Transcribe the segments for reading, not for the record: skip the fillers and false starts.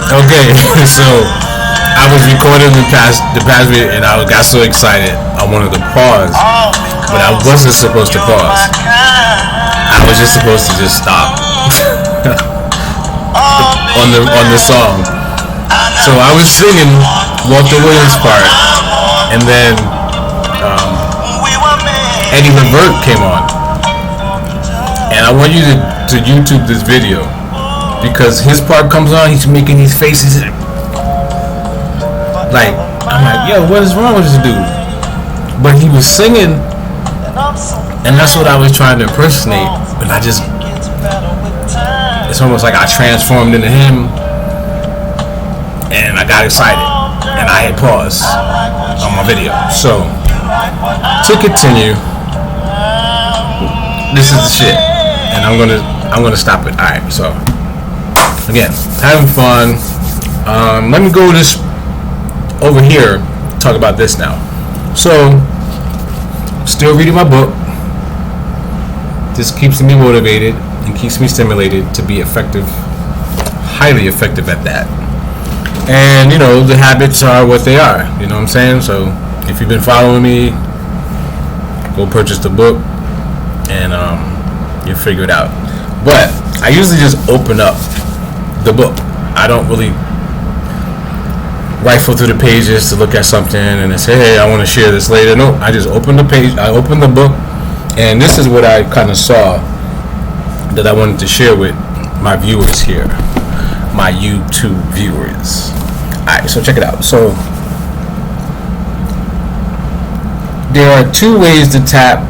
Okay, so I was recording the past video, and I got so excited I wanted to pause, but I wasn't supposed to pause. I was just supposed to just stop on the song. So I was singing Walter Williams' part, and then Eddie Levert came on, and I want you to YouTube this video because his part comes on. He's making these faces, like I'm like, yo, what is wrong with this dude? But he was singing, and that's what I was trying to impersonate. But it's almost like I transformed into him, and I got excited, and I hit pause on my video. So to continue, this is the shit, and I'm gonna stop it. All right, so again, having fun. Let me go this over here. Talk about this now. So, still reading my book. This keeps me motivated and keeps me stimulated to be effective, highly effective at that. And you know, the habits are what they are. You know what I'm saying? So, if you've been following me, go purchase the book, and you'll figure it out. But I usually just open up the book. I don't really rifle through the pages to look at something and then say, hey, I want to share this later. No, I just open the page. I open the book, and this is what I kind of saw that I wanted to share with my viewers here, my YouTube viewers. Alright, so check it out. So there are two ways to tap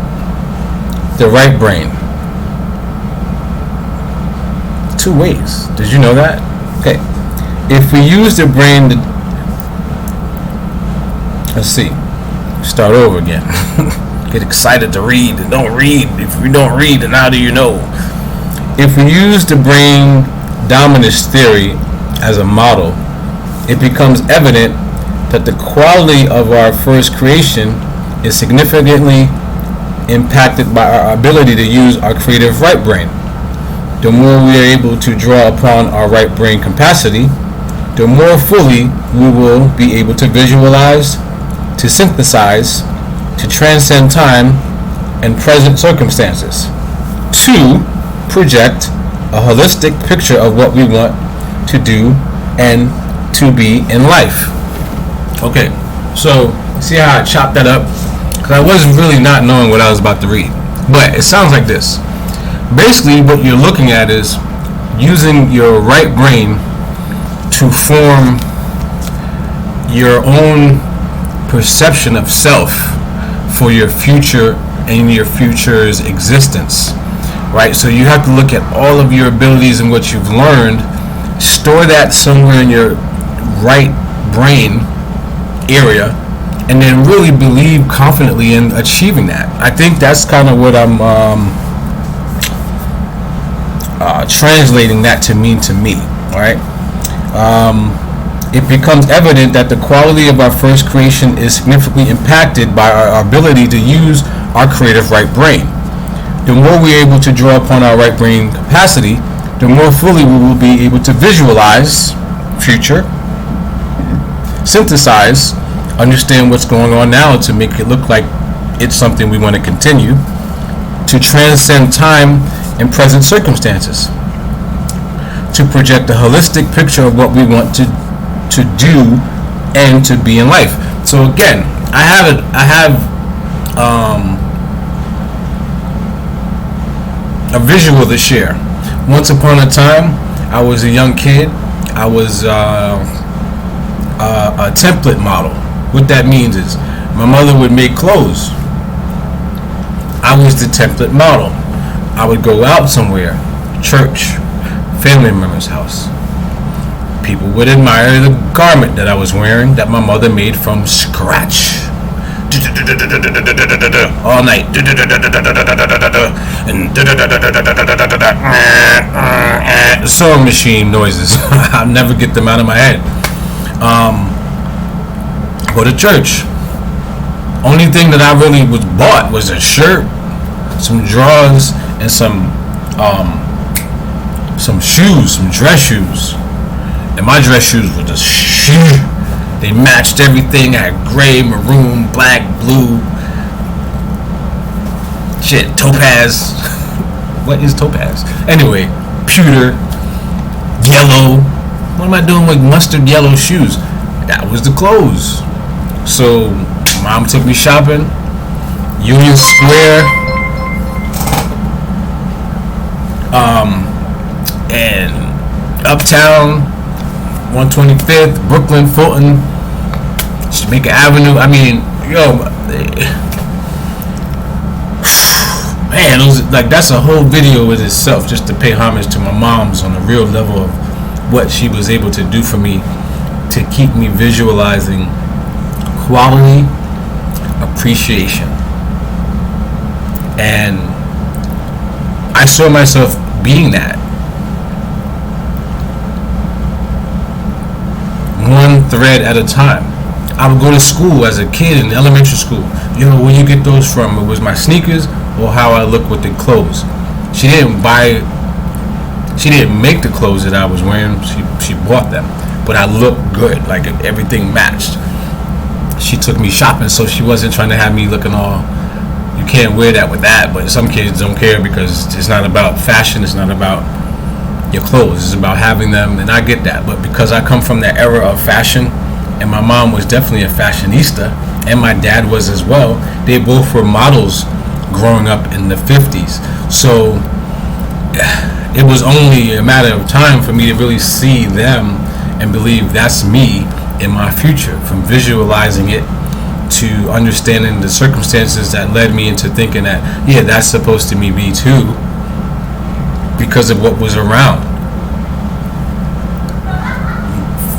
the right brain. Two ways. Did you know that? Okay. If we use the brain to, let's see, start over again. Get excited to read and don't read. If you don't read, then how do you know? If we use the brain dominance theory as a model, it becomes evident that the quality of our first creation is significantly impacted by our ability to use our creative right brain. The more we are able to draw upon our right brain capacity, the more fully we will be able to visualize, to synthesize, to transcend time and present circumstances, to project a holistic picture of what we want to do and to be in life. Okay, so see how I chopped that up? Because I wasn't really not knowing what I was about to read. But it sounds like this. Basically, what you're looking at is using your right brain to form your own perception of self for your future and your future's existence, right? So you have to look at all of your abilities and what you've learned, store that somewhere in your right brain area, and then really believe confidently in achieving that. I think that's kind of what I'm translating that to mean to me, right? It becomes evident that the quality of our first creation is significantly impacted by our ability to use our creative right brain. The more we are able to draw upon our right brain capacity, the more fully we will be able to visualize future, synthesize, understand what's going on now to make it look like it's something we want to continue, to transcend time and present circumstances, to project a holistic picture of what we want to do and to be in life. So again, I have a visual to share. Once upon a time, I was a young kid. I was a template model. What that means is my mother would make clothes. I was the template model. I would go out somewhere, church, family member's house. People would admire the garment that I was wearing that my mother made from scratch. All night. And sewing machine noises. I'll never get them out of my head. Go to church. Only thing that I really was bought was a shirt, some drawers, and some shoes, some dress shoes. And my dress shoes were just shit. They matched everything. I had gray, maroon, black, blue, shit, topaz. What is topaz? Anyway, pewter, yellow. What am I doing with mustard yellow shoes? That was the clothes. So mom took me shopping, Union Square, and Uptown, 125th, Brooklyn, Fulton, Jamaica Avenue. I mean, yo, man, it was like, that's a whole video with itself, just to pay homage to my mom's on the real level of what she was able to do for me to keep me visualizing quality appreciation. And I saw myself being that, one thread at a time. I would go to school as a kid in elementary school. You know, where you get those from? It was my sneakers or how I look with the clothes. She didn't make the clothes that I was wearing. She bought them, but I looked good. Like everything matched. She took me shopping, so she wasn't trying to have me looking all, you can't wear that with that. But some kids don't care, because it's not about fashion. It's not about your clothes. It's about having them, and I get that. But because I come from that era of fashion, and my mom was definitely a fashionista, and my dad was as well. They both were models growing up in the 50s. So it was only a matter of time for me to really see them and believe that's me in my future, from visualizing it to understanding the circumstances that led me into thinking that, yeah, that's supposed to be me too, because of what was around.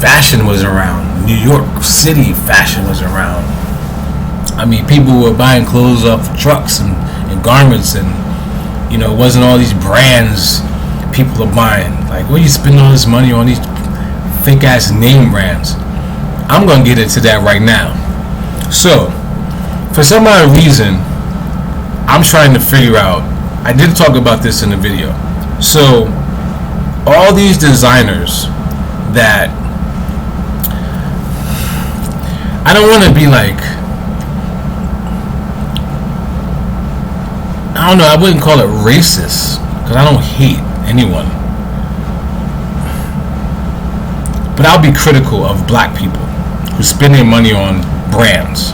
Fashion was around. New York City fashion was around. I mean, people were buying clothes off trucks and garments, and you know, it wasn't all these brands people are buying. Like, what are you spending all this money on these fake ass name brands? I'm gonna get into that right now. So, for some odd reason, I'm trying to figure out, I did talk about this in the video. So, all these designers that, I don't want to be like, I don't know, I wouldn't call it racist, because I don't hate anyone. But I'll be critical of black people who spend their money on brands.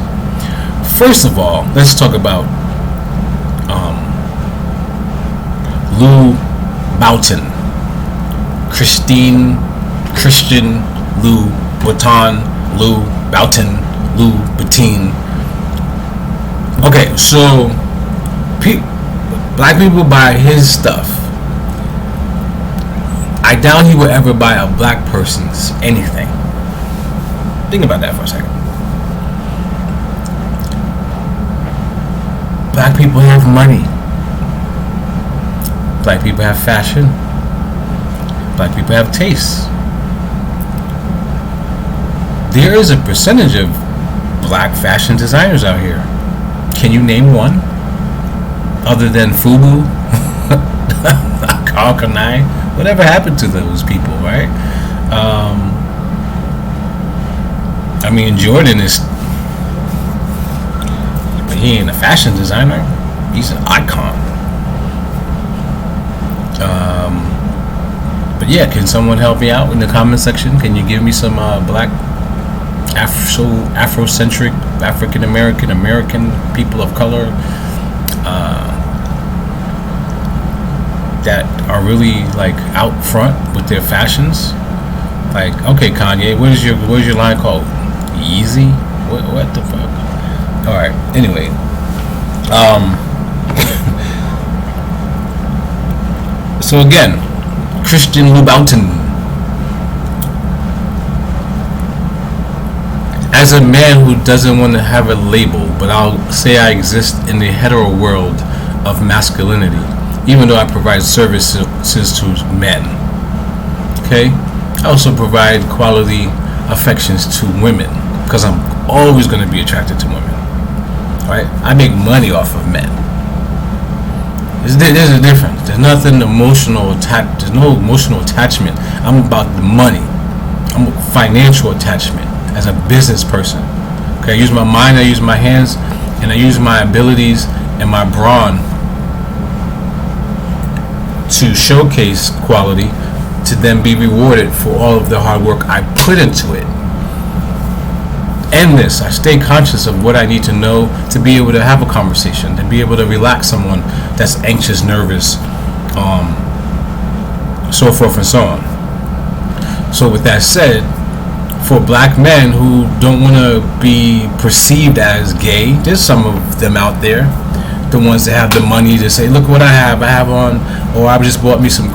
First of all, let's talk about Lou Boutin, Christian Lou Boutin, Lou Boutin, Lou Boutin. Okay, so black people buy his stuff. I doubt he would ever buy a black person's anything. Think about that for a second. Black people have money. Black people have fashion. Black people have taste. There is a percentage of black fashion designers out here. Can you name one? Other than Fubu, Carl Kanai? Whatever happened to those people, right? I mean, Jordan is, but he ain't a fashion designer. He's an icon. But yeah, can someone help me out in the comment section? Can you give me some black Afrocentric, African American people of color that are really like out front with their fashions? Like, okay, Kanye, what is your line called? Yeezy? What the fuck? All right. Anyway, so again, Christian Louboutin. As a man who doesn't want to have a label, but I'll say I exist in the hetero world of masculinity, even though I provide services to men. Okay? I also provide quality affections to women, because I'm always going to be attracted to women. Right? I make money off of men. There's a difference. There's nothing emotional there's no emotional attachment. I'm about the money. I'm a financial attachment as a business person. Okay, I use my mind, I use my hands, and I use my abilities and my brawn to showcase quality, to then be rewarded for all of the hard work I put into it. And this, I stay conscious of what I need to know to be able to have a conversation, to be able to relax someone that's anxious, nervous, so forth and so on. So with that said, for black men who don't want to be perceived as gay, there's some of them out there, the ones that have the money to say, look what I have on, or I just bought me some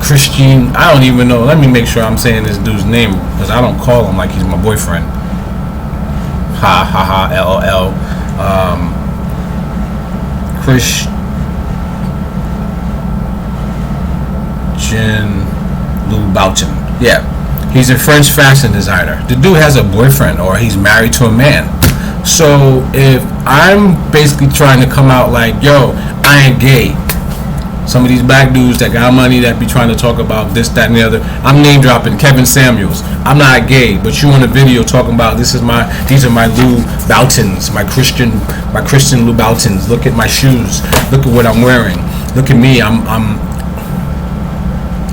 Christian, I don't even know, let me make sure I'm saying this dude's name, because I don't call him like he's my boyfriend. Ha ha ha, LOL. Christian Louboutin. Yeah, he's a French fashion designer. The dude has a boyfriend, or he's married to a man. So if I'm basically trying to come out like, yo, I ain't gay, some of these black dudes that got money that be trying to talk about this, that, and the other, I'm name dropping Kevin Samuels. I'm not gay, but you on a video talking about these are my Louboutins, my Christian Louboutins. Look at my shoes. Look at what I'm wearing. Look at me.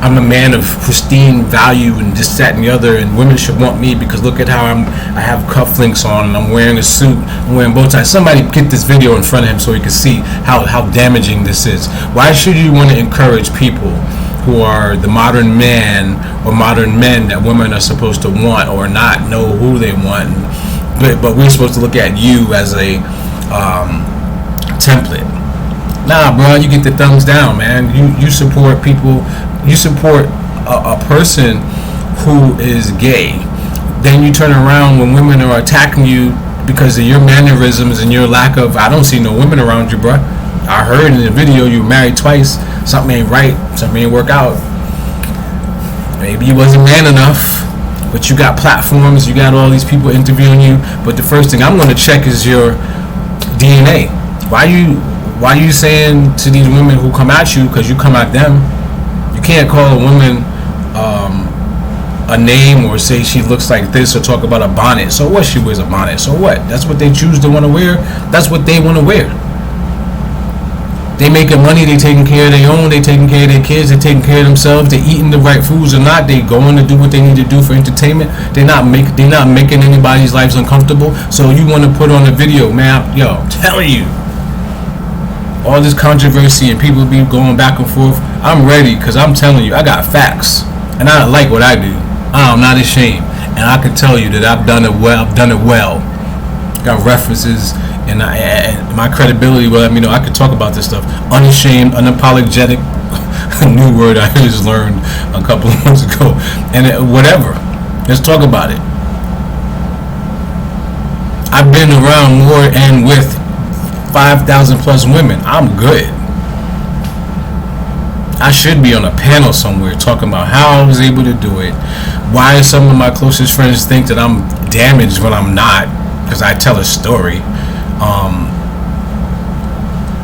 I'm a man of pristine value and this, that, and the other, and women should want me because look at how I have cufflinks on and I'm wearing a suit, I'm wearing bow ties. Somebody get this video in front of him so he can see how damaging this is. Why should you want to encourage people who are the modern man or modern men that women are supposed to want or not know who they want, but we're supposed to look at you as a template? Nah, bro, you get the thumbs down, man. You support people. You support a person who is gay. Then you turn around when women are attacking you because of your mannerisms and your lack of, I don't see no women around you, bro. I heard in the video you were married twice. Something ain't right. Something ain't work out. Maybe you wasn't man enough, but you got platforms. You got all these people interviewing you. But the first thing I'm going to check is your DNA. Why are you saying to these women who come at you, because you come at them, you can't call a woman a name or say she looks like this or talk about a bonnet. So what? She wears a bonnet. So what? That's what they choose to want to wear. That's what they want to wear. They making money. They taking care of their own. They taking care of their kids. They taking care of themselves. They eating the right foods or not. They going to do what they need to do for entertainment. They're not making anybody's lives uncomfortable. So you want to put on a video, man? Yo, I'm telling you. All this controversy and people be going back and forth. I'm ready because I'm telling you, I got facts. And I like what I do. I'm not ashamed. And I can tell you that I've done it well. Got references and my credibility will let me know I can talk about this stuff. Unashamed, unapologetic. A new word I just learned a couple of months ago. And whatever. Let's talk about it. I've been around more and with 5,000 plus women. I'm good. I should be on a panel somewhere talking about how I was able to do it. Why some of my closest friends think that I'm damaged when I'm not, because I tell a story.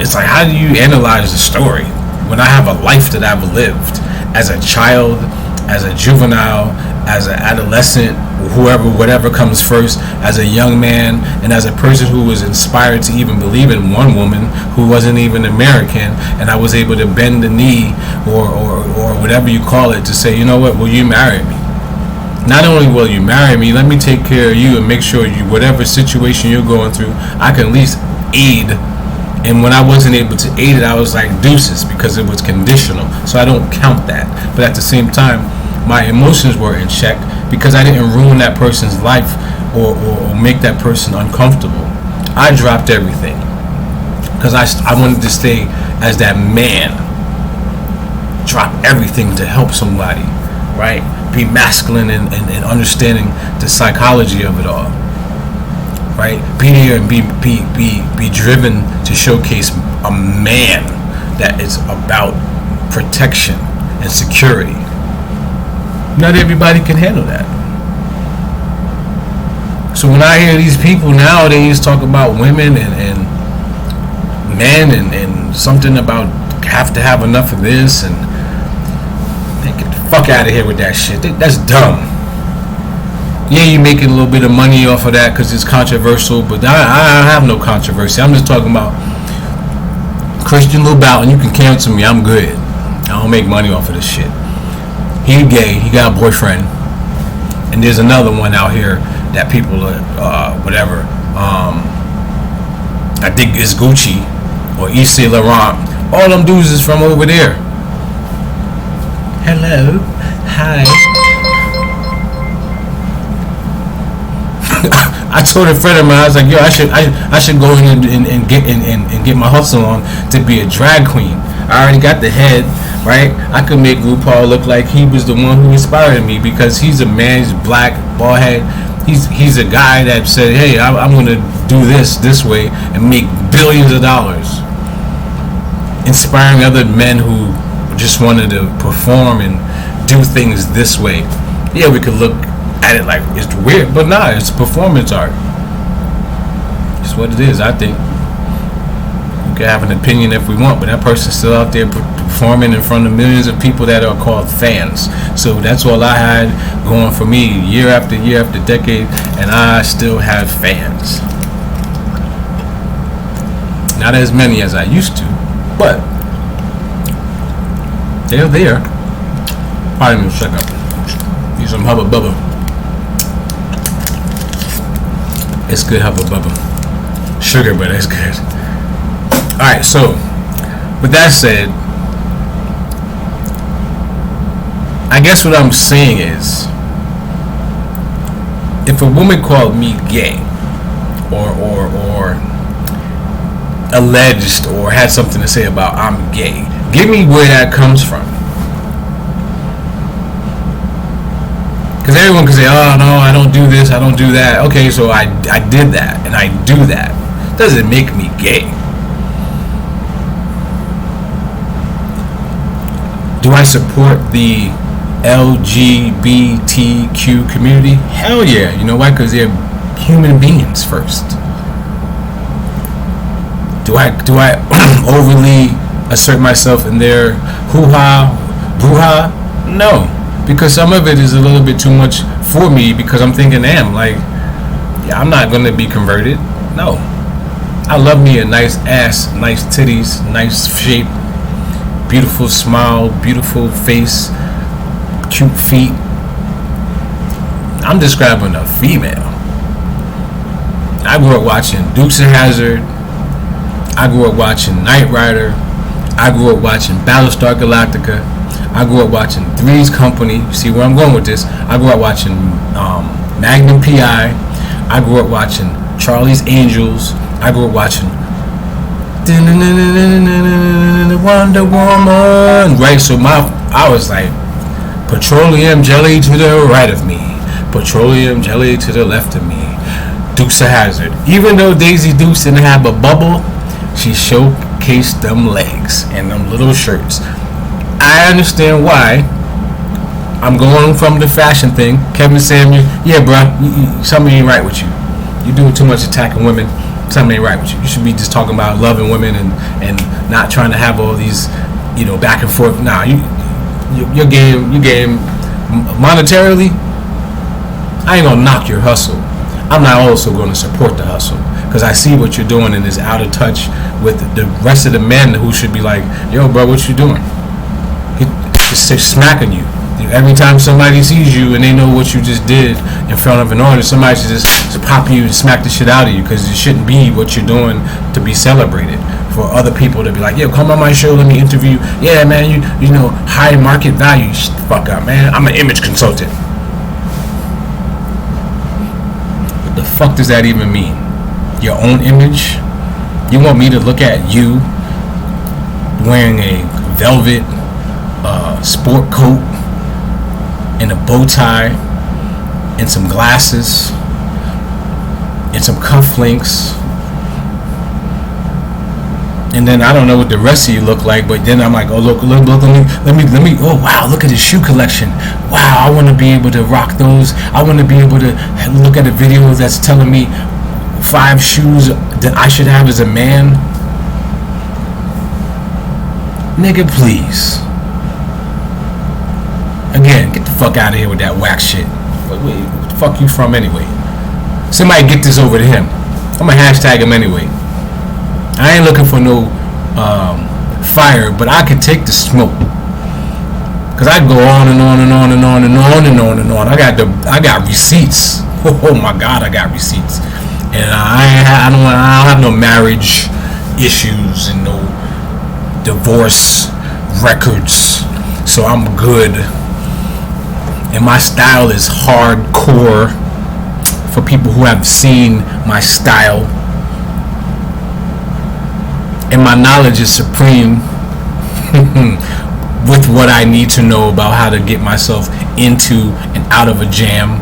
It's like, how do you analyze the story when I have a life that I've lived as a child, as a juvenile, as an adolescent, whatever comes first, as a young man, and as a person who was inspired to even believe in one woman who wasn't even American, and I was able to bend the knee or whatever you call it to say, you know what, will you marry me? Not only will you marry me, let me take care of you and make sure you, whatever situation you're going through, I can at least aid. And when I wasn't able to aid it, I was like deuces, because it was conditional. So I don't count that. But at the same time, my emotions were in check because I didn't ruin that person's life or make that person uncomfortable. I dropped everything because I wanted to stay as that man. Drop everything to help somebody, right? Be masculine and understanding the psychology of it all, right? Be there and be driven to showcase a man that is about protection and security. Not everybody can handle that. So when I hear these people nowadays talk about women and men and something about have to have enough of this, and they get the fuck out of here with that shit. That's dumb. Yeah, you making a little bit of money off of that because it's controversial, but I have no controversy. I'm just talking about Christian Lubal, and you can cancel me. I'm good. I don't make money off of this shit. He gay. He got a boyfriend, and there's another one out here that people whatever. I think it's Gucci or Yves Saint Laurent. All them dudes is from over there. Hello, hi. I told a friend of mine, I was like, yo, I should go in and get my hustle on to be a drag queen. I already got the head, right? I could make RuPaul look like he was the one who inspired me because he's a man, he's black, bald head. He's a guy that said, hey, I'm going to do this way and make billions of dollars. Inspiring other men who just wanted to perform and do things this way. Yeah, we could look at it like it's weird, but nah, it's performance art. It's what it is, I think. We can have an opinion if we want, but that person's still out there performing in front of millions of people that are called fans. So that's all I had going for me, year after decade, and I still have fans. Not as many as I used to, but they're there. Pardon me a second. Need some Hubba Bubba. It's good Hubba Bubba. Sugar, but it's good. Alright, so with that said, I guess what I'm saying is, if a woman called me gay, or alleged or had something to say about I'm gay, give me where that comes from. Because everyone can say, oh no, I don't do this, I don't do that. Okay, so I did that and I do that. Doesn't make me gay. Do I support the LGBTQ community? Hell yeah. You know why? Because they're human beings first. Do I overly assert myself in their hoo-ha, boo-ha? No. Because some of it is a little bit too much for me because I'm thinking, damn, like, yeah, I'm not going to be converted. No. I love me a nice ass, nice titties, nice shape, beautiful smile, beautiful face, cute feet. I'm describing a female. I grew up watching Dukes of Hazzard. I grew up watching Knight Rider. I grew up watching Battlestar Galactica. I grew up watching Three's Company. You see where I'm going with this? I grew up watching Magnum P.I. I grew up watching Charlie's Angels. I grew up watching Wonder Woman. Right, so I was like, petroleum jelly to the right of me, petroleum jelly to the left of me. Dukes of Hazzard. Even though Daisy Dukes didn't have a bubble, she showcased them legs and them little shirts. I understand why. I'm going from the fashion thing. Kevin Samuels, yeah, bro, something ain't right with you. You're doing too much attacking women. Something ain't right with you. You should be just talking about loving women and not trying to have all these, back and forth. Nah, your game monetarily, I ain't gonna knock your hustle. I'm not also gonna support the hustle because I see what you're doing and is out of touch with the rest of the men who should be like, yo, bro, what you doing? Just smacking you. Every time somebody sees you and they know what you just did in front of an audience, somebody should just pop you and smack the shit out of you because it shouldn't be what you're doing to be celebrated. For other people to be like, yo, come on my show, let me interview. Yeah, man, you know, high market value. Shut the fuck up, man. I'm an image consultant. What the fuck does that even mean? Your own image? You want me to look at you wearing a velvet sport coat and a bow tie and some glasses and some cufflinks, and then I don't know what the rest of you look like, but then I'm like, oh look, let me, oh wow, look at his shoe collection. Wow, I want to be able to rock those. I want to be able to look at a video that's telling me 5 shoes that I should have as a man. Nigga, please. Again, get the fuck out of here with that whack shit. What the fuck you from anyway? Somebody get this over to him. I'm gonna hashtag him anyway. I ain't looking for no fire, but I can take the smoke. Cause I go on and on and on and on and on and on and on. I got receipts. Oh my God, I got receipts. And I don't have no marriage issues and no divorce records, so I'm good. And my style is hardcore. For people who have seen my style, and my knowledge is supreme with what I need to know about how to get myself into and out of a jam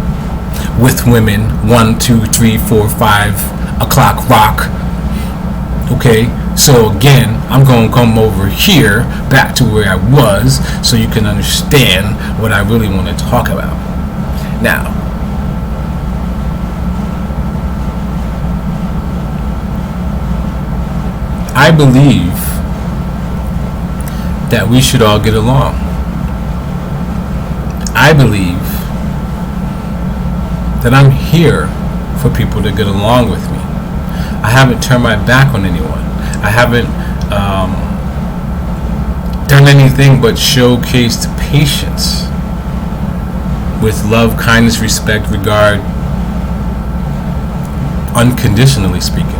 with women. 1, 2, 3, 4, 5 o'clock rock. Okay, so again, I'm gonna come over here back to where I was so you can understand what I really want to talk about. Now, I believe that we should all get along. I believe that I'm here for people to get along with me. I haven't turned my back on anyone. I haven't done anything but showcased patience with love, kindness, respect, regard, unconditionally speaking.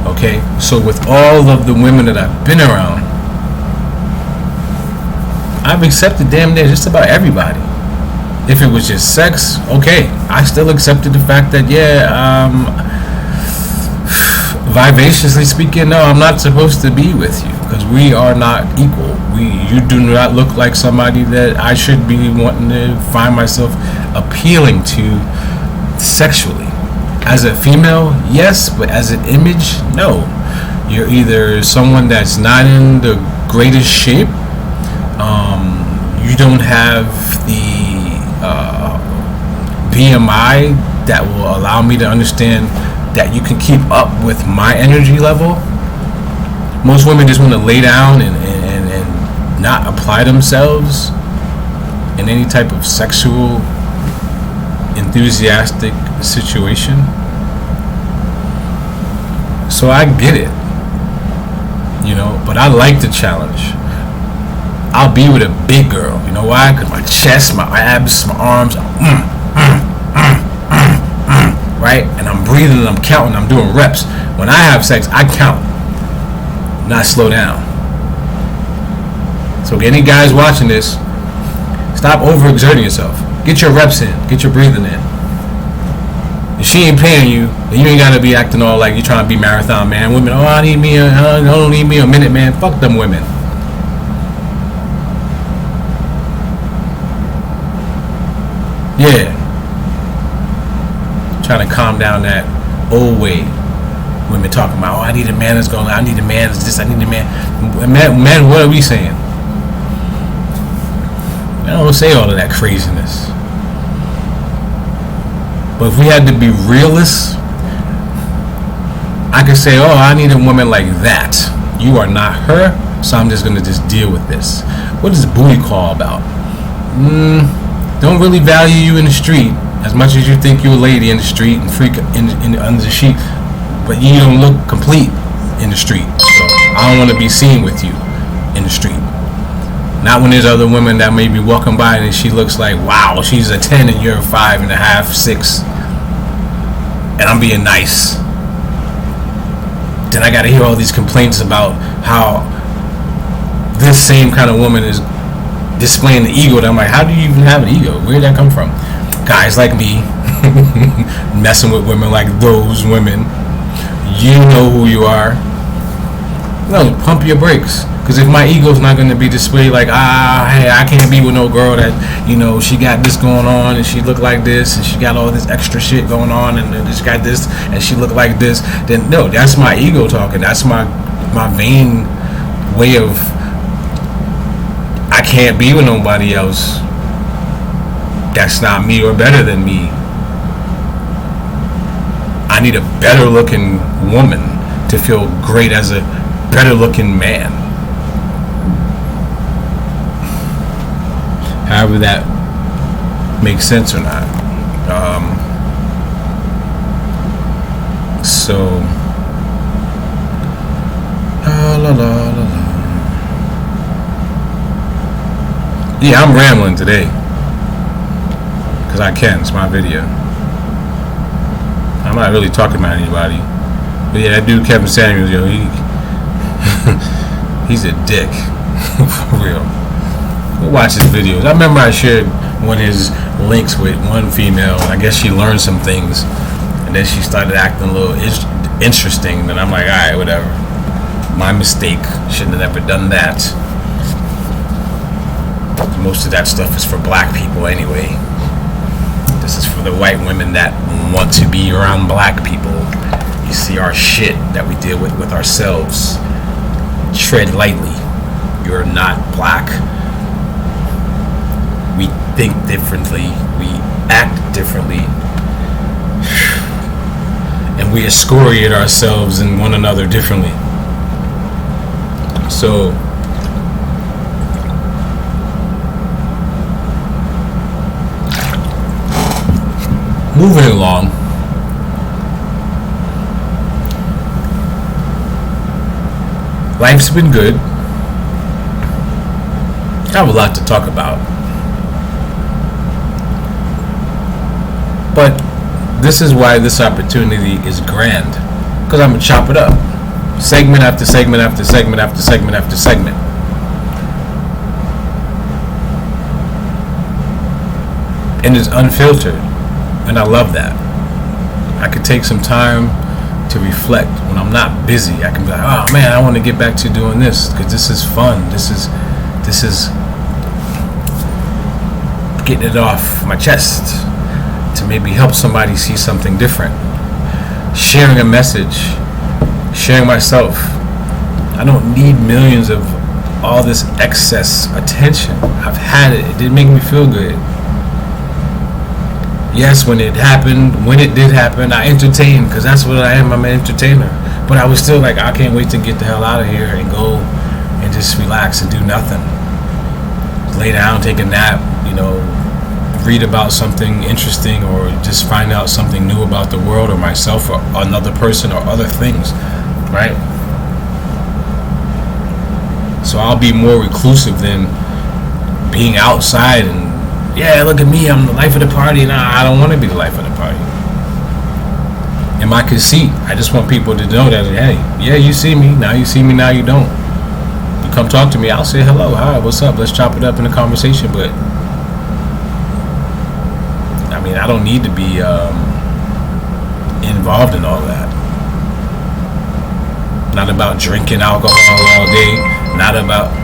Okay, so with all of the women that I've been around, I've accepted damn near just about everybody. If it was just sex, okay, I still accepted the fact that vivaciously speaking, no, I'm not supposed to be with you because we are not equal. You do not look like somebody that I should be wanting to find myself appealing to sexually. As a female, yes, but as an image, no. You're either someone that's not in the greatest shape, you don't have the BMI that will allow me to understand that you can keep up with my energy level. Most women just want to lay down and not apply themselves in any type of sexual enthusiastic situation. So I get it, but I like the challenge. I'll be with a big girl. You know why? Because my chest, my abs, my arms, right? And I'm breathing and I'm counting, I'm doing reps. When I have sex, I count, not slow down. So any guys watching this, stop overexerting yourself. Get your reps in, get your breathing in. If she ain't paying you, then you ain't gotta be acting all like you're trying to be marathon man. Women, I don't need me a minute man. Fuck them women. Yeah. Trying to calm down that old way. Women talking about, I need a man that's going, I need a man that's this, I need a man. Man, what are we saying? I don't say all of that craziness. But if we had to be realists, I could say, I need a woman like that. You are not her, so I'm just going to just deal with this. What is booty call about? Don't really value you in the street as much as you think you're a lady in the street and freak in under the sheet, but you don't look complete in the street. So I don't want to be seen with you in the street. Not when there's other women that may be walking by and she looks like, wow, she's a 10 and you're a 5.5, 6, and I'm being nice. Then I got to hear all these complaints about how this same kind of woman is displaying the ego. That I'm like, how do you even have an ego? Where did that come from? Guys like me messing with women like those women. You know who you are. No, pump your brakes. Because if my ego's not going to be displayed like, hey, I can't be with no girl that, she got this going on and she look like this and she got all this extra shit going on and she got this and she look like this, then no, that's my ego talking. That's my vain way of, I can't be with nobody else that's not me or better than me. I need a better looking woman to feel great as a better looking man. However that make sense or not. So yeah, I'm rambling today because I can. It's my video. I'm not really talking about anybody, but yeah, that dude Kevin Samuels, yo, he's a dick. For real. Go watch his videos. I remember I shared one of his links with one female. I guess she learned some things, and then she started acting a little interesting. And I'm like, all right, whatever. My mistake. Shouldn't have ever done that. Most of that stuff is for black people anyway. This is for the white women that want to be around black people. You see our shit that we deal with ourselves. Tread lightly. You're not black. We think differently. We act differently. And we excoriate ourselves and one another differently. So moving along, life's been good. I have a lot to talk about, but this is why this opportunity is grand, because I'm gonna chop it up, segment after segment after segment after segment after segment. And it's unfiltered. And I love that. I could take some time to reflect when I'm not busy. I can be like, oh man, I want to get back to doing this because this is fun. This is getting it off my chest to maybe help somebody see something different. Sharing a message, sharing myself. I don't need millions of all this excess attention. I've had it. It didn't make me feel good. Yes, when it did happen, I entertained, because that's what I am. I'm an entertainer. But I was still like, I can't wait to get the hell out of here and go and just relax and do nothing. Lay down, take a nap, read about something interesting, or just find out something new about the world or myself or another person or other things, right? So I'll be more reclusive than being outside and, yeah, look at me, I'm the life of the party. Nah, I don't want to be the life of the party. In my conceit, I just want people to know that, hey, yeah, you see me, now you don't. You come talk to me, I'll say hello, hi, what's up, let's chop it up in a conversation, but I mean, I don't need to be involved in all that. Not about drinking alcohol all day, not about...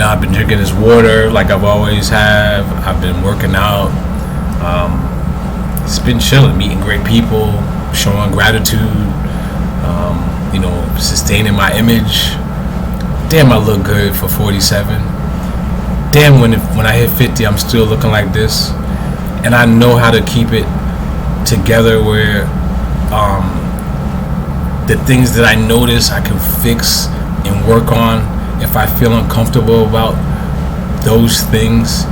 I've been drinking this water like I've always have. I've been working out. It's been chilling, meeting great people, showing gratitude, sustaining my image. Damn, I look good for 47. Damn, when I hit 50, I'm still looking like this. And I know how to keep it together where the things that I notice I can fix and work on. If I feel uncomfortable about those things,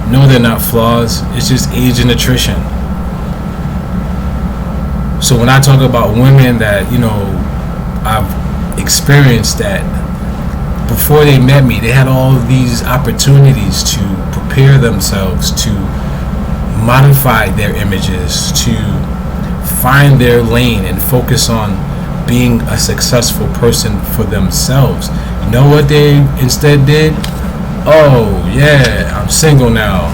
no, they're not flaws. It's just age and attrition. So when I talk about women that, I've experienced that before they met me, they had all of these opportunities to prepare themselves, to modify their images, to find their lane and focus on being a successful person for themselves. You know what they instead did? Oh yeah, I'm single now.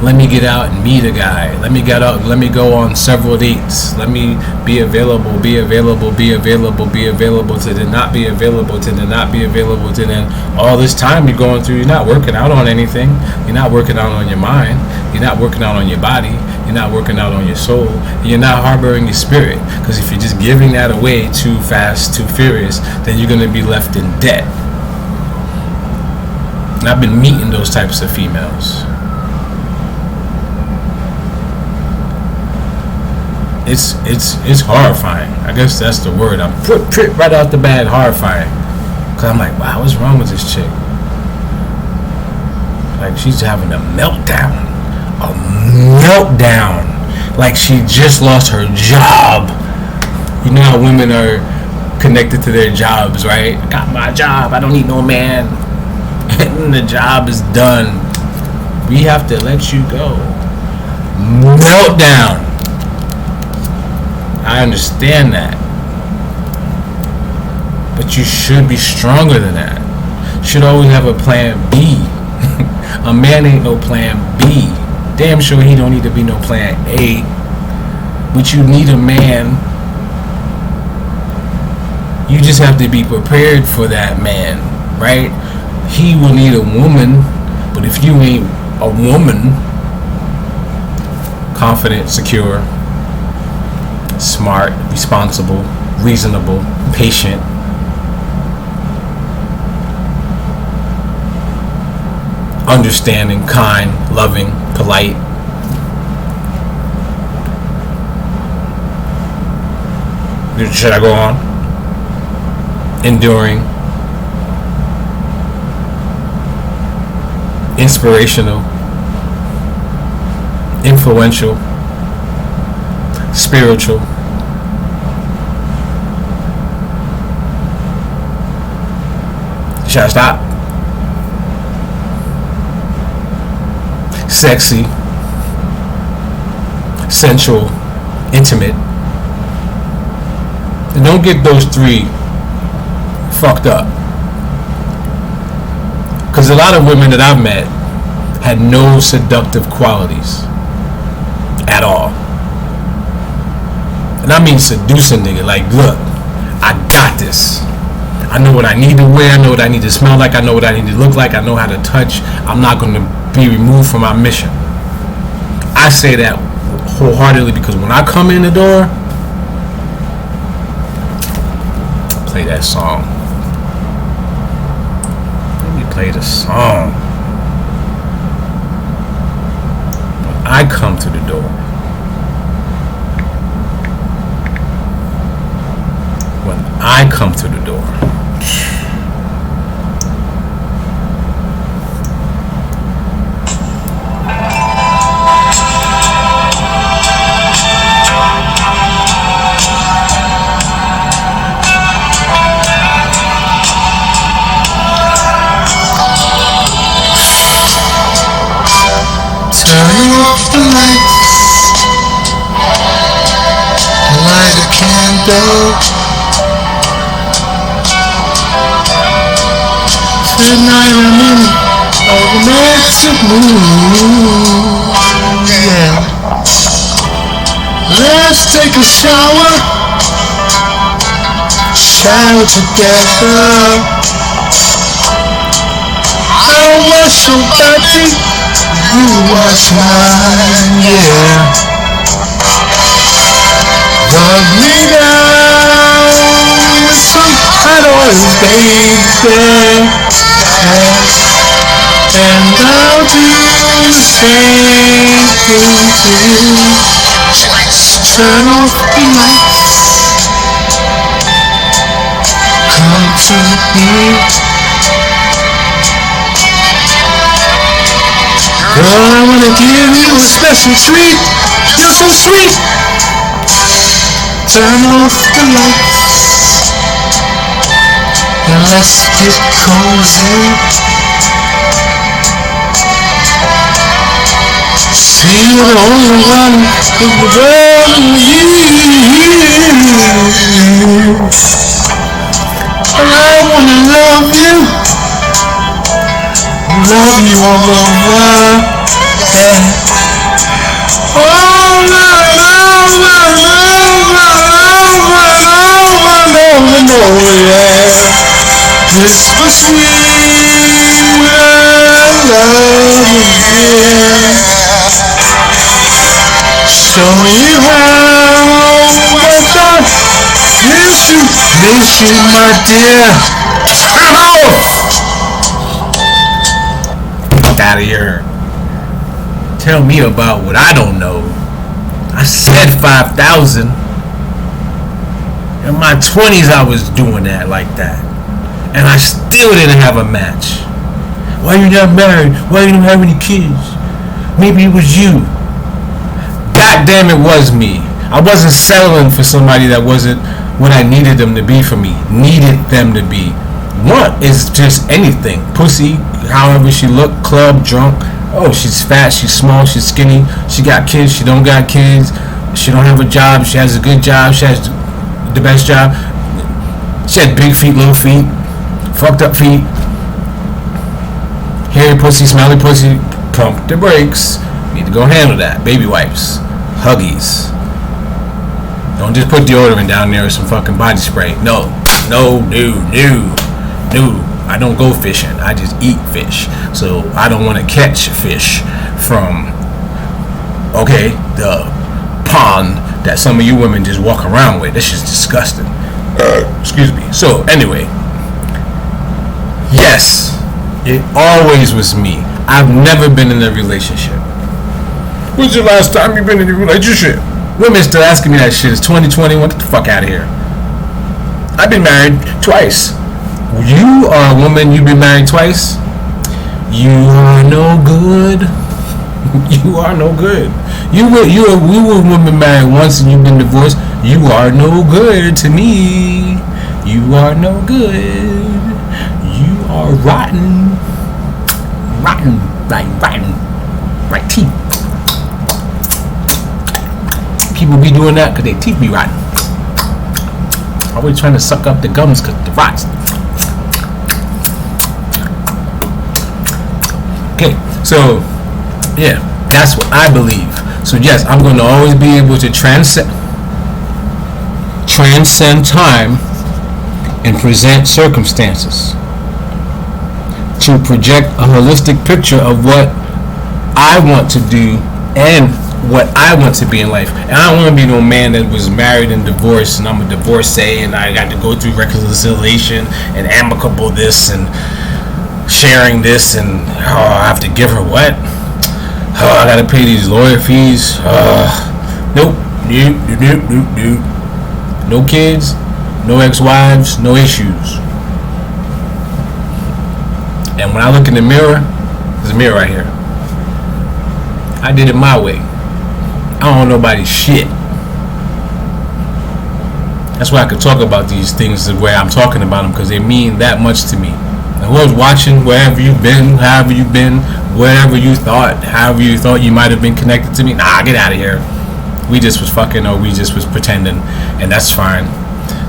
Let me get out and meet a guy. Let me get out. Let me go on several dates. Let me be available, be available, be available, be available, to then not be available, to then not be available, to then all this time you're going through. You're not working out on anything. You're not working out on your mind. You're not working out on your body. You're not working out on your soul. You're not harboring your spirit. Because if you're just giving that away too fast, too furious, then you're going to be left in debt. And I've been meeting those types of females. It's horrifying. I guess that's the word. I'm right out the bat, horrifying. Cause I'm like, wow, what's wrong with this chick? Like, she's having a meltdown. A meltdown. Like she just lost her job. You know how women are connected to their jobs, right? I got my job. I don't need no man. And the job is done. We have to let you go. Meltdown. I understand that. But you should be stronger than that. You should always have a plan B. A man ain't no plan B. Damn sure he don't need to be no plan A. But you need a man. You just have to be prepared for that man, right? He will need a woman, but if you ain't a woman, confident, secure, smart, responsible, reasonable, patient, understanding, kind, loving, polite, should I go on? Enduring, inspirational, influential, spiritual, should I stop? Sexy, sensual, intimate. And don't get those three fucked up. Because a lot of women that I've met had no seductive qualities at all. And I mean seducing nigga. Like, look, I got this. I know what I need to wear. I know what I need to smell like. I know what I need to look like. I know how to touch. I'm not going to be removed from my mission. I say that wholeheartedly because when I come in the door, play that song. Let me play the song. When I come to the door, when I come to the door, turn off the lights, light a candle. Tonight I'm in a romantic mood. Yeah. Let's take a shower together. I'll wash your body, you wash mine, yeah. Rub me down with some hot oil, baby. And I'll do the same thing to you. Turn off the lights, come to me. Girl, I wanna give you a special treat. You're so sweet. Turn off the lights and let's get cozy. See, you're the only one who will love you. And I wanna love you. Love you all over, yeah. Over and over, yeah. This was sweet love again. Showing you how much I miss you, my dear. Fuck out of here. Tell me about what I don't know. I said 5,000. In my 20s, I was doing that like that. And I still didn't have a match. Why you not married? Why you don't have any kids? Maybe it was you. God damn, it was me. I wasn't settling for somebody that wasn't what I needed them to be for me. Needed them to be. Want is just anything. Pussy, however she look, club, drunk. Oh, she's fat, she's small, she's skinny. She got kids, she don't got kids. She don't have a job, she has a good job, she has the best job. She had big feet, little feet, fucked up feet. Hairy pussy, smelly pussy. Pump the brakes. Need to go handle that. Baby wipes. Huggies. Don't just put deodorant down there with some fucking body spray. No. I don't go fishing. I just eat fish. So I don't want to catch fish from, the pond that some of you women just walk around with. This is disgusting. Excuse me. So anyway, yes, it always was me. I've never been in a relationship. When's the last time you've been in a relationship? Women still asking me that shit. It's 2021. Get the fuck out of here. I've been married twice. You are a woman. You've been married twice. You are no good. You are no good. We were women married once and you've been divorced. You are no good to me. You are no good. You are rotten. Rotten. Like rotten. Like teeth. People be doing that because their teeth be rotten. Always trying to suck up the gums because the rots. Okay, so yeah, that's what I believe. So yes, I'm going to always be able to transcend time and present circumstances to project a holistic picture of what I want to do and what I want to be in life. And I don't want to be no man that was married and divorced and I'm a divorcee and I got to go through reconciliation and amicable this and sharing this and I have to give her what? I got to pay these lawyer fees. Nope. No kids, no ex-wives, no issues. And when I look in the mirror, there's a mirror right here. I did it my way. I don't know nobody's shit. That's why I can talk about these things the way I'm talking about them, because they mean that much to me. And whoever's watching, wherever you've been, however you've been, wherever you thought, however you thought you might have been connected to me, nah, get out of here. We just was fucking or we just was pretending, and that's fine.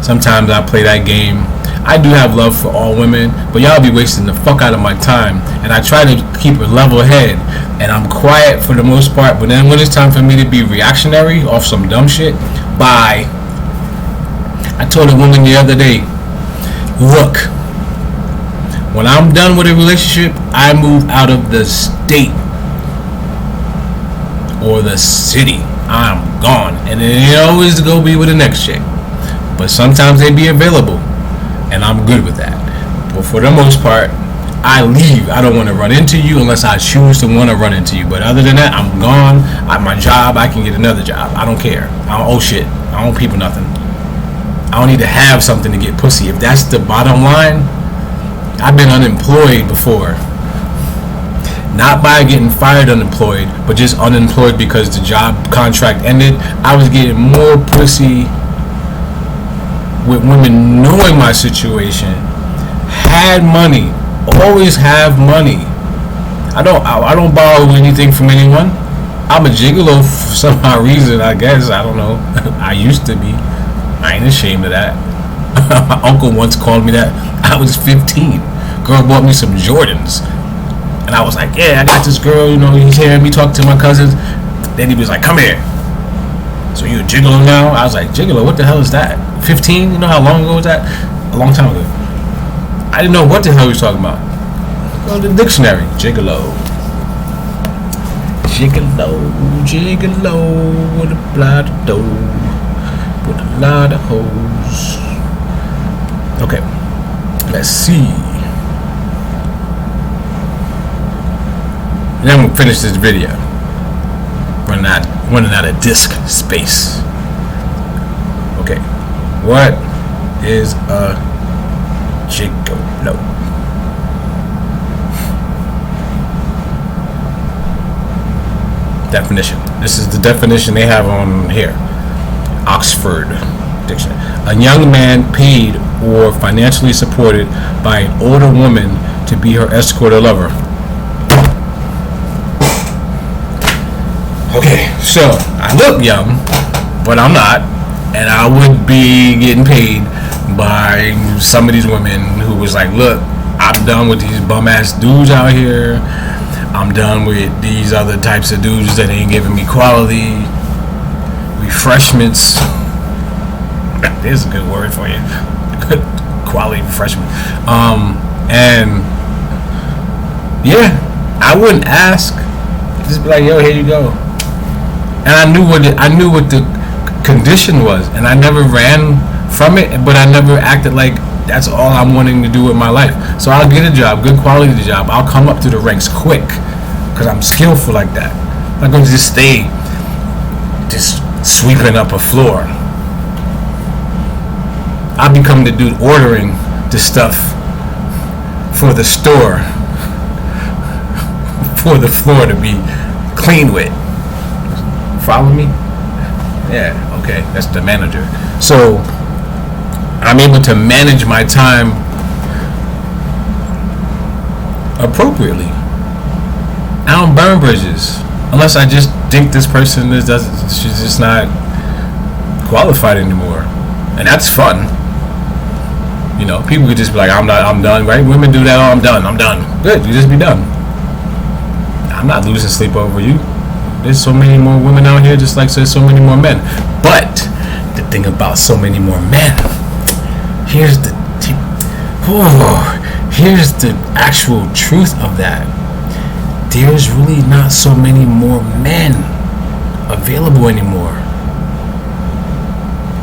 Sometimes I play that game. I do have love for all women, but y'all be wasting the fuck out of my time. And I try to keep a level head, and I'm quiet for the most part. But then when it's time for me to be reactionary off some dumb shit, bye. I told a woman the other day, look, when I'm done with a relationship, I move out of the state or the city. I'm gone, and then it always go be with the next chick. But sometimes they be available, and I'm good with that. But for the most part, I leave. I don't want to run into you unless I choose to want to run into you. But other than that, I'm gone. At my job, I can get another job. I don't care. I don't owe shit. I don't owe people nothing. I don't need to have something to get pussy. If that's the bottom line, I've been unemployed before. Not by getting fired unemployed, but just unemployed because the job contract ended. I was getting more pussy with women knowing my situation, had money, always have money. I don't borrow anything from anyone. I'm a gigolo for some odd reason, I guess. I don't know. I used to be. I ain't ashamed of that. My uncle once called me that. I was 15. Girl bought me some Jordans. And I was like, yeah, I got this girl, he's hearing me talk to my cousins. Then he was like, come here. So you a gigolo now? I was like, gigolo? What the hell is that? 15? You know how long ago was that? A long time ago. I didn't know what the hell he was talking about. Go to the dictionary. Gigolo. Gigolo, gigolo, with a lot of dough, with a lot of hoes. Okay, let's see. And then we'll finish this video. Running out of disk space. Okay, what is a gigolo? Definition. This is the definition they have on here. Oxford Dictionary. A young man paid or financially supported by an older woman to be her escort or lover. Okay, so I look young, but I'm not, and I would be getting paid by some of these women who was like, look, I'm done with these bum ass dudes out here. I'm done with these other types of dudes that ain't giving me quality refreshments. There's a good word for you. Good quality refreshment. And yeah, I wouldn't ask. Just be like, yo, here you go. And I knew what the condition was, and I never ran from it, but I never acted like that's all I'm wanting to do with my life. So I'll get a job, good quality job. I'll come up through the ranks quick because I'm skillful like that. I'm not going to just stay just sweeping up a floor. I'll become the dude ordering the stuff for the store for the floor to be cleaned with. Follow me? Yeah, okay, that's the manager. So I'm able to manage my time appropriately. I don't burn bridges unless I just think this person she's just not qualified anymore, and that's fun. You know, people could just be like, I'm done, right? Women do that. Oh, I'm done. Good, you just be done. I'm not losing sleep over you. There's so many more women out here, just like there's so many more men. But the thing about so many more men, here's the actual truth of that. There's really not so many more men available anymore,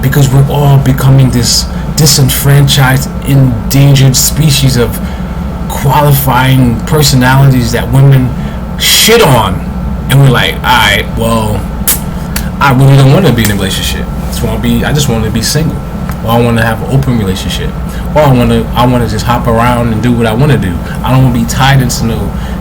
because we're all becoming this disenfranchised, endangered species of qualifying personalities that women shit on, and we're like, alright, well, I really don't want to be in a relationship. I just want to be single. Or I want to have an open relationship. Or I want to just hop around and do what I want to do. I don't want to be tied into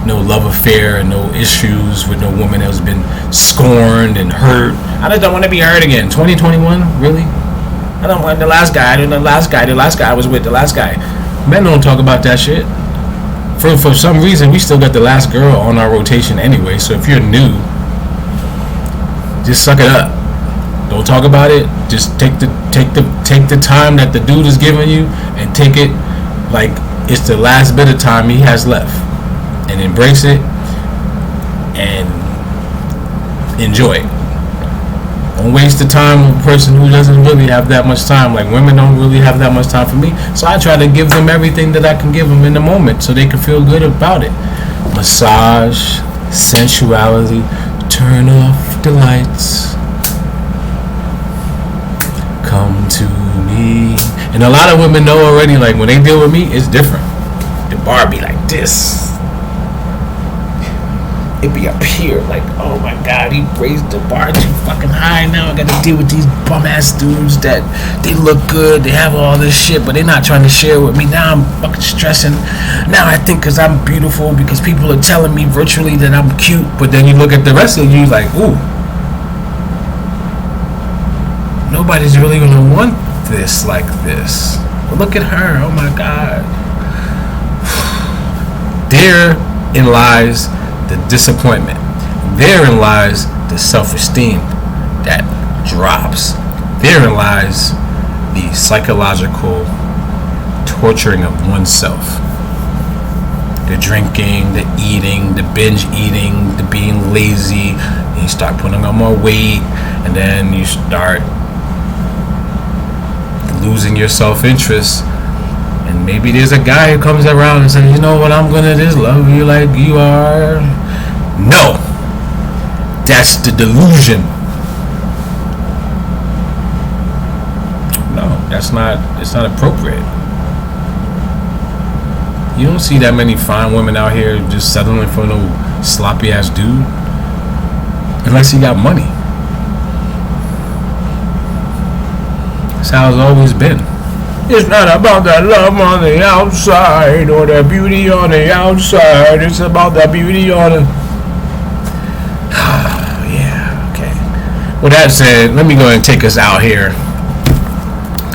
no love affair and no issues with no woman that's been scorned and hurt. I just don't want to be hurt again. 2021, really? I don't want the last guy I was with, the last guy. Men don't talk about that shit. For some reason, we still got the last girl on our rotation anyway. So if you're new, just suck it up. Don't talk about it. Just take the time that the dude is giving you and take it like it's the last bit of time he has left, and embrace it and enjoy it. Don't waste the time of a person who doesn't really have that much time. Like, women don't really have that much time for me, so I try to give them everything that I can give them in the moment so they can feel good about it. Massage, sensuality, turn off the lights, come to me. And a lot of women know already, like, when they deal with me, it's different. The bar be like this. It be up here, like, oh my god, he raised the bar too fucking high. Now I gotta deal with these bum ass dudes that they look good, they have all this shit, but they're not trying to share with me. Now I'm fucking stressing. Now I think because I'm beautiful, because people are telling me virtually that I'm cute, but then you look at the rest of you like, ooh, nobody's really gonna want this like this. But look at her, oh my god. Therein lies the disappointment. Therein lies the self-esteem that drops. Therein lies the psychological torturing of oneself. The drinking, the eating, the binge eating, the being lazy, the you start putting on more weight, and then you start losing your self-interest. And maybe there's a guy who comes around and says, you know what, I'm gonna just love you like you are. No, that's the delusion. No, it's not appropriate. You don't see that many fine women out here just settling for no sloppy ass dude, unless he got money. That's how it's always been. It's not about that love on the outside or the beauty on the outside. It's about that beauty on the... Yeah, okay. With that said, let me go ahead and take us out here.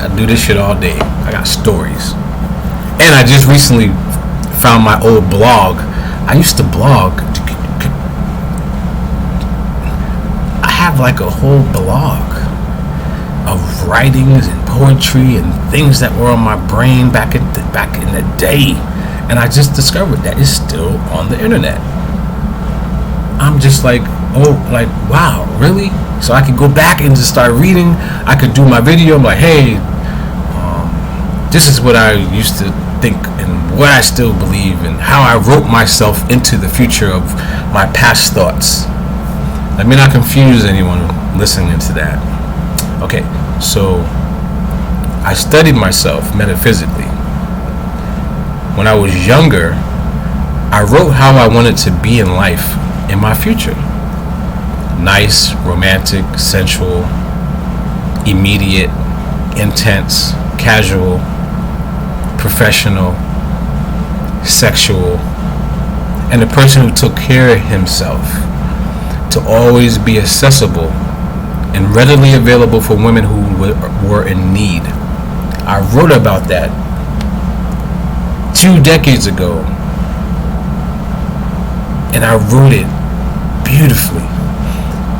I do this shit all day. I got stories. And I just recently found my old blog. I used to blog. I have like a whole blog of writings and poetry and things that were on my brain back in the day, and I just discovered that it's still on the internet. I'm just like, wow, really? So I could go back and just start reading. I could do my video. I'm like, hey, this is what I used to think and what I still believe and how I wrote myself into the future of my past thoughts. Let me not confuse anyone listening to that. Okay, so I studied myself metaphysically. When I was younger, I wrote how I wanted to be in life in my future. Nice, romantic, sensual, immediate, intense, casual, professional, sexual, and a person who took care of himself, to always be accessible and readily available for women who were in need. I wrote about that 2 decades ago, and I wrote it beautifully.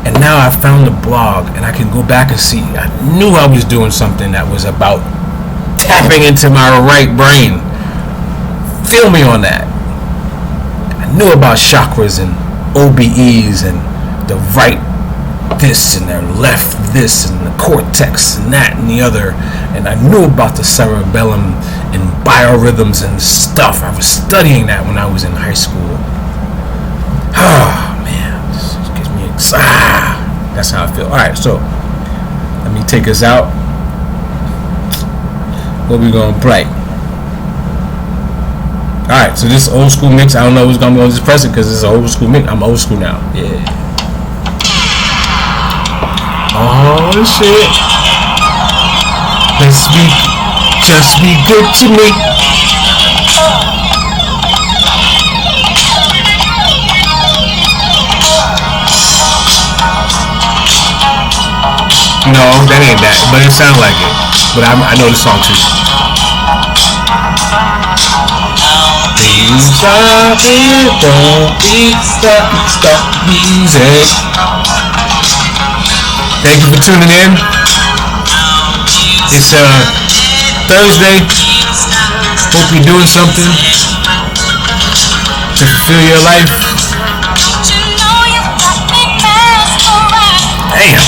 And now I found the blog, and I can go back and see. I knew I was doing something that was about tapping into my right brain. Feel me on that. I knew about chakras and OBEs and the right this and the left this and the cortex and that and the other, and I knew about the cerebellum and biorhythms and stuff. I was studying that when I was in high school. Oh man, this gives me excited. That's how I feel. Alright, so let me take us out. What we gonna play? Alright, so this old school mix. I don't know who's gonna be on this present because it's an old school mix. I'm old school now. Yeah. Oh shit. Just be good to me. No, that ain't that, but it sounds like it. But I know the song too. Please stop it, don't be stop music. Thank you for tuning in. It's Thursday. Hope you're doing something to fulfill your life. Damn.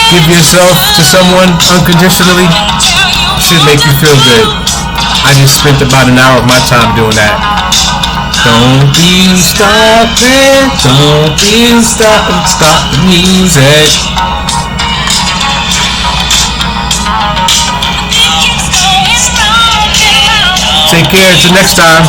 Give yourself to someone unconditionally. Should make you feel good. I just spent about an hour of my time doing that. Don't be stopping, don't be stopping, stop the music. Take care until next time.